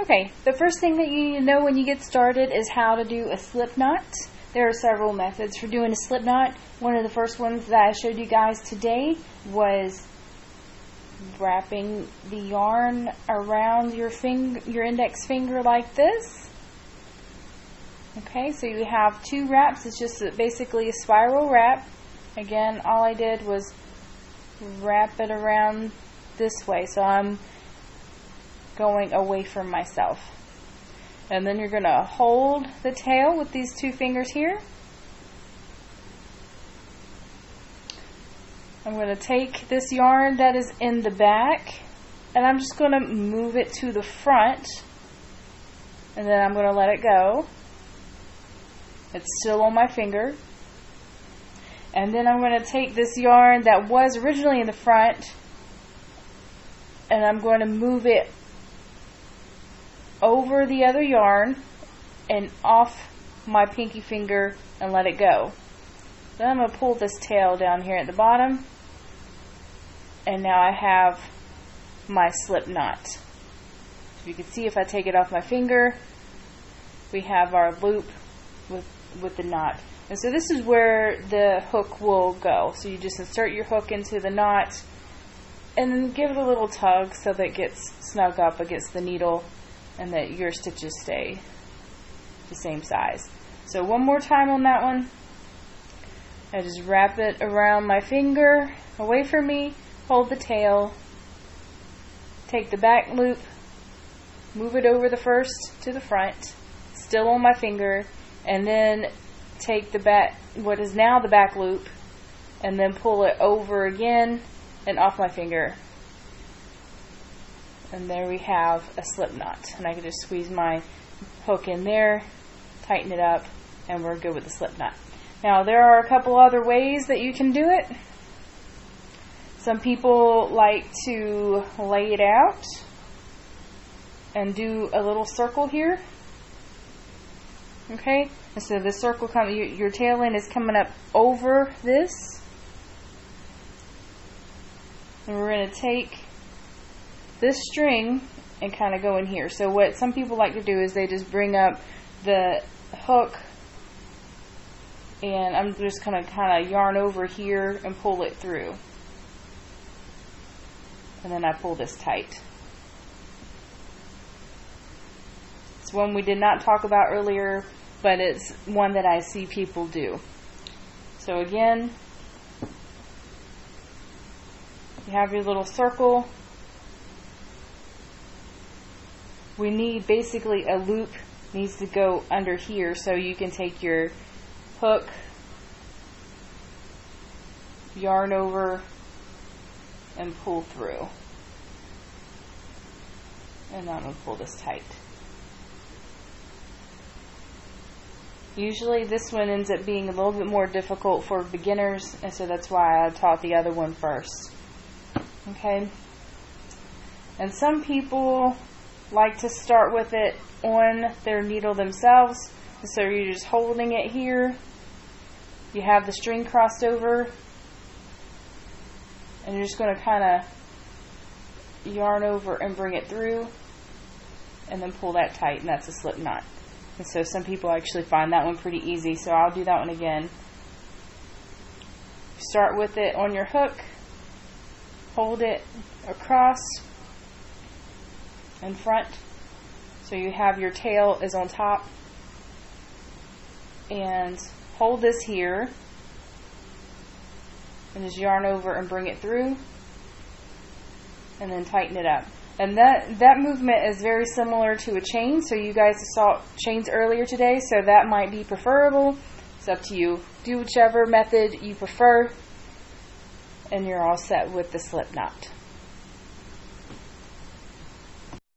Okay, the first thing that you need to know when you get started is how to do a slip knot. There are several methods for doing a slip knot. One of the first ones that I showed you guys today was wrapping the yarn around your index finger like this. Okay, so you have two wraps. It's just basically a spiral wrap. Again, all I did was wrap it around this way, so I'm going away from myself. And then you're going to hold the tail with these two fingers here. I'm going to take this yarn that is in the back and I'm just going to move it to the front, and then I'm going to let it go. It's still on my finger. And then I'm going to take this yarn that was originally in the front and I'm going to move it over the other yarn and off my pinky finger and let it go. Then I'm going to pull this tail down here at the bottom, and now I have my slip knot. So you can see if I take it off my finger, we have our loop with the knot. And so this is where the hook will go. So you just insert your hook into the knot and then give it a little tug so that it gets snug up against the needle and that your stitches stay the same size. So one more time on that one. I just wrap it around my finger, away from me, hold the tail, take the back loop, move it over the first to the front, still on my finger, and then take the back, what is now the back loop, and then pull it over again and off my finger. And there we have a slip knot. And I can just squeeze my hook in there, tighten it up, and we're good with the slip knot. Now there are a couple other ways that you can do it. Some people like to lay it out and do a little circle here. Okay, and so the circle your tail end is coming up over this, and we're going to take this string and kind of go in here. So what some people like to do is they just bring up the hook, and I'm just going to kind of yarn over here and pull it through, and then I pull this tight. It's one we did not talk about earlier, but it's one that I see people do. So again, you have your little circle. We need basically a loop needs to go under here, so you can take your hook, yarn over, and pull through. And I'm going to pull this tight. Usually this one ends up being a little bit more difficult for beginners, and so that's why I taught the other one first. Okay? And some people like to start with it on their needle themselves. So you're just holding it here. You have the string crossed over, and you're just going to kind of yarn over and bring it through, and then pull that tight, and that's a slip knot. And so some people actually find that one pretty easy, so I'll do that one again. Start with it on your hook, hold it across in front, so you have your tail is on top, and hold this here and just yarn over and bring it through, and then tighten it up. And that movement is very similar to a chain, so you guys saw chains earlier today, so that might be preferable. It's up to you. Do whichever method you prefer, and you're all set with the slip knot.